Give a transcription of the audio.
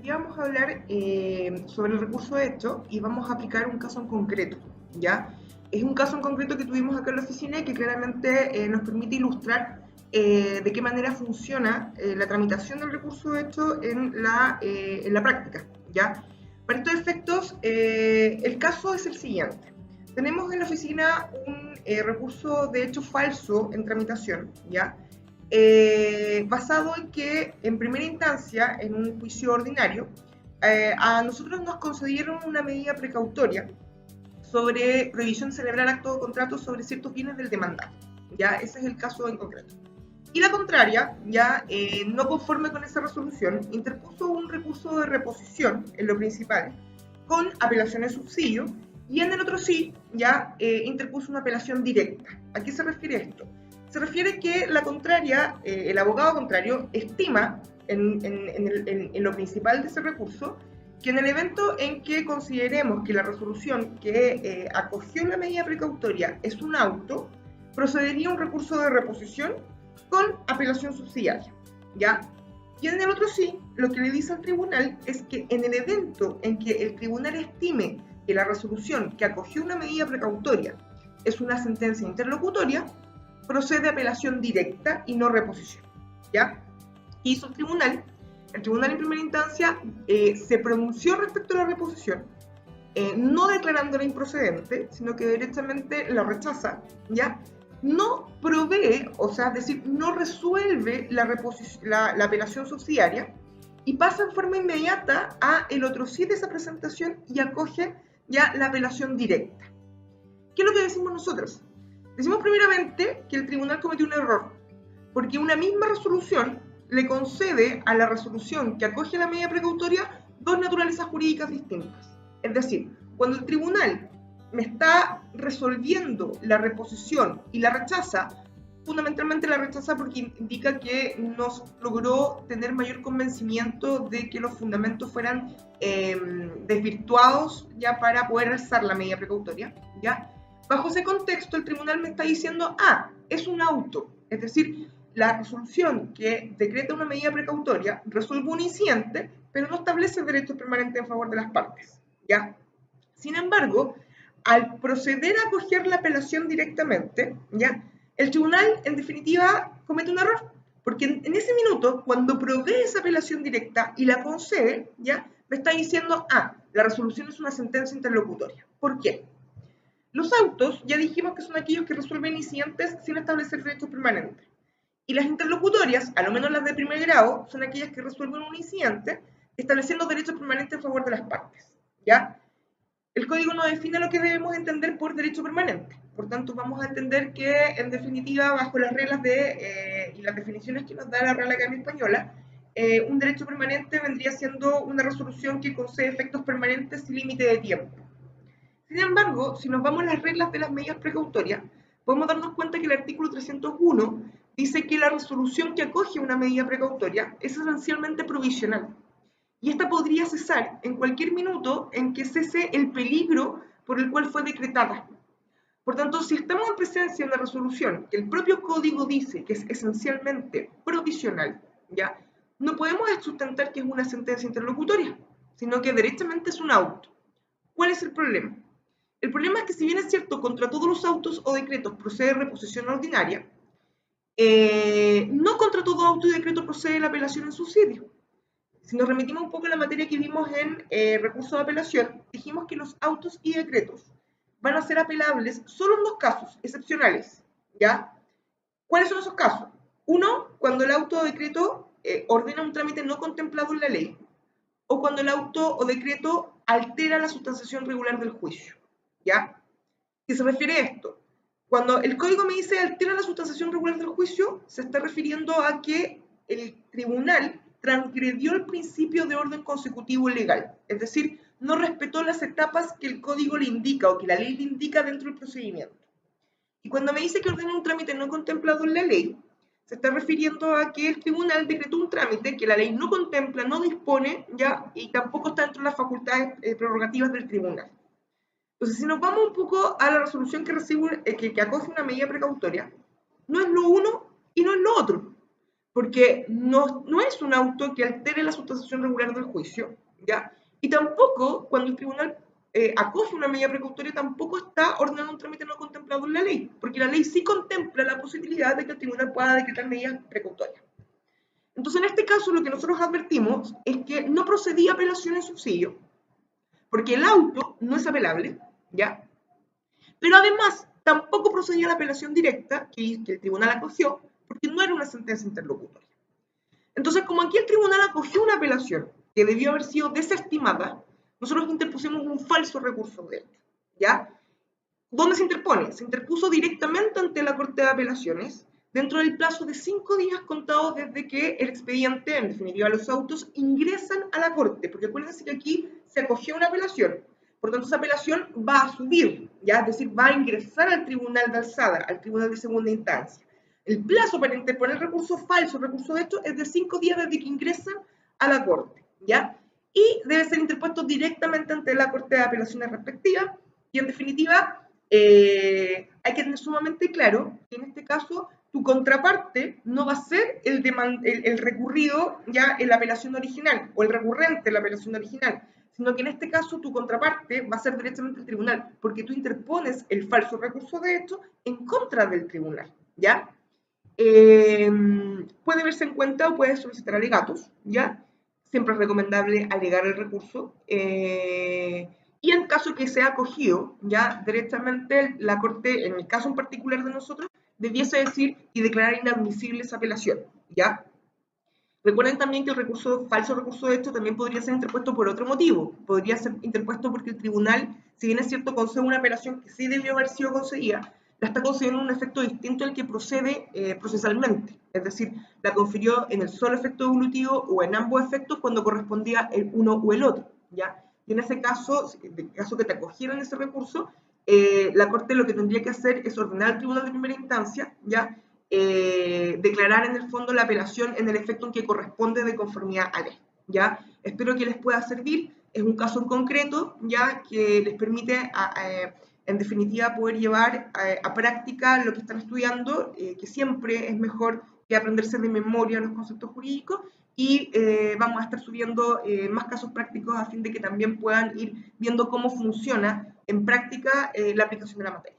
día vamos a hablar sobre el recurso de hecho y vamos a aplicar un caso en concreto, ¿ya? Es un caso en concreto que tuvimos acá en la oficina y que claramente nos permite ilustrar de qué manera funciona la tramitación del recurso de hecho en la práctica, ¿ya? Para estos efectos, el caso es el siguiente. Tenemos en la oficina un recurso de hecho falso en tramitación, ¿ya? Basado en que en primera instancia, en un juicio ordinario, a nosotros nos concedieron una medida precautoria sobre prohibición de celebrar actos o contratos sobre ciertos bienes del demandado. Ya, ese es el caso en concreto. Y la contraria, ya no conforme con esa resolución, interpuso un recurso de reposición en lo principal, con apelación de subsidio, y en el otro sí, ya interpuso una apelación directa. ¿A qué se refiere esto? Se refiere que la contraria, el abogado contrario, estima en lo principal de ese recurso que en el evento en que consideremos que la resolución que acogió la medida precautoria es un auto, procedería un recurso de reposición con apelación subsidiaria, ¿ya? Y en el otro sí, lo que le dice al tribunal es que en el evento en que el tribunal estime que la resolución que acogió una medida precautoria es una sentencia interlocutoria, procede apelación directa y no reposición, ¿ya? ¿Qué hizo el tribunal? El tribunal en primera instancia se pronunció respecto a la reposición, no declarándola improcedente, sino que directamente la rechaza, ¿ya? No provee, o sea, es decir, no resuelve la apelación subsidiaria y pasa en forma inmediata a el otro sí de esa presentación y acoge ya la apelación directa. ¿Qué es lo que decimos nosotros? Decimos primeramente que el tribunal cometió un error, porque una misma resolución le concede a la resolución que acoge la medida precautoria dos naturalezas jurídicas distintas. Es decir, cuando el tribunal me está resolviendo la reposición y la rechaza, fundamentalmente la rechaza porque indica que no logró tener mayor convencimiento de que los fundamentos fueran desvirtuados ya para poder alzar la medida precautoria, ¿ya? Bajo ese contexto, el tribunal me está diciendo, es un auto, es decir, la resolución que decreta una medida precautoria resuelve un incidente, pero no establece derechos permanentes en favor de las partes, ¿ya? Sin embargo, al proceder a acoger la apelación directamente, ¿ya? El tribunal, en definitiva, comete un error, porque en ese minuto, cuando provee esa apelación directa y la concede, ¿ya? Me está diciendo, la resolución es una sentencia interlocutoria. ¿Por qué? Los autos, ya dijimos que son aquellos que resuelven incidentes sin establecer derechos permanentes. Y las interlocutorias, a lo menos las de primer grado, son aquellas que resuelven un incidente estableciendo derechos permanentes en favor de las partes, ¿ya? El código no define lo que debemos entender por derecho permanente. Por tanto, vamos a entender que, en definitiva, bajo las reglas y las definiciones que nos da la Real Academia Española, un derecho permanente vendría siendo una resolución que concede efectos permanentes sin límite de tiempo. Sin embargo, si nos vamos a las reglas de las medidas precautorias, podemos darnos cuenta que el artículo 301 dice que la resolución que acoge una medida precautoria es esencialmente provisional. Y esta podría cesar en cualquier minuto en que cese el peligro por el cual fue decretada. Por tanto, si estamos en presencia de una resolución que el propio código dice que es esencialmente provisional, ¿ya? No podemos sustentar que es una sentencia interlocutoria, sino que derechamente es un auto. ¿Cuál es el problema? El problema es que si bien es cierto, contra todos los autos o decretos procede reposición ordinaria, no contra todo auto y decreto procede la apelación en subsidio. Si nos remitimos un poco a la materia que vimos en recurso de apelación, dijimos que los autos y decretos van a ser apelables solo en dos casos excepcionales, ¿ya? ¿Cuáles son esos casos? Uno, cuando el auto o decreto ordena un trámite no contemplado en la ley, o cuando el auto o decreto altera la sustanciación regular del juicio, ¿ya? ¿Qué se refiere a esto? Cuando el código me dice altera la sustanciación regular del juicio, se está refiriendo a que el tribunal transgredió el principio de orden consecutivo legal, es decir, no respetó las etapas que el código le indica o que la ley le indica dentro del procedimiento. Y cuando me dice que ordena un trámite no contemplado en la ley, se está refiriendo a que el tribunal decretó un trámite que la ley no contempla, no dispone, ya, y tampoco está dentro de las facultades prerrogativas del tribunal. Entonces, si nos vamos un poco a la resolución que acoge una medida precautoria, no es lo uno y no es lo otro. porque no es un auto que altere la sustanciación regular del juicio, ¿ya? Y tampoco, cuando el tribunal acoge una medida precautoria, tampoco está ordenando un trámite no contemplado en la ley, porque la ley sí contempla la posibilidad de que el tribunal pueda decretar medidas precautorias. Entonces, en este caso, lo que nosotros advertimos es que no procedía apelación en subsidio, porque el auto no es apelable, ¿ya? Pero además, tampoco procedía la apelación directa que el tribunal acogió, porque no era una sentencia interlocutoria. Entonces, como aquí el tribunal acogió una apelación que debió haber sido desestimada, nosotros interpusimos un falso recurso de hecho, ¿ya? ¿Dónde se interpone? Se interpuso directamente ante la Corte de Apelaciones dentro del plazo de 5 días contados desde que el expediente, en definitiva los autos, ingresan a la Corte, porque acuérdense que aquí se acogió una apelación, por tanto esa apelación va a subir, ¿ya? Es decir, va a ingresar al tribunal de alzada, al tribunal de segunda instancia. El plazo para interponer recurso falso, recurso de hecho, es de 5 días desde que ingresan a la Corte, ¿ya? Y debe ser interpuesto directamente ante la Corte de Apelaciones respectiva, y en definitiva hay que tener sumamente claro que en este caso tu contraparte no va a ser el recurrido ya en la apelación original o el recurrente en la apelación original, sino que en este caso tu contraparte va a ser directamente el tribunal, porque tú interpones el falso recurso de hecho en contra del tribunal, ¿ya? Puede verse en cuenta o puede solicitar alegatos, ¿ya? Siempre es recomendable alegar el recurso. Y en caso que sea acogido, ya directamente la Corte, en el caso en particular de nosotros, debiese decir y declarar inadmisible esa apelación, ¿ya? Recuerden también que el recurso, falso recurso de hecho también podría ser interpuesto por otro motivo. Podría ser interpuesto porque el tribunal, si bien es cierto, concede una apelación que sí debió haber sido concedida, la está concediendo en un efecto distinto al que procede procesalmente. Es decir, la confirió en el solo efecto evolutivo o en ambos efectos cuando correspondía el uno o el otro, ¿ya? Y en ese caso, en el caso que te acogieran ese recurso, la Corte lo que tendría que hacer es ordenar al tribunal de primera instancia, ¿ya? Declarar en el fondo la apelación en el efecto en que corresponde de conformidad a ley, ¿ya? Espero que les pueda servir, es un caso en concreto, ¿ya? Que les permite, en definitiva, poder llevar a práctica lo que están estudiando, que siempre es mejor que aprenderse de memoria los conceptos jurídicos, y vamos a estar subiendo más casos prácticos a fin de que también puedan ir viendo cómo funciona en práctica la aplicación de la materia.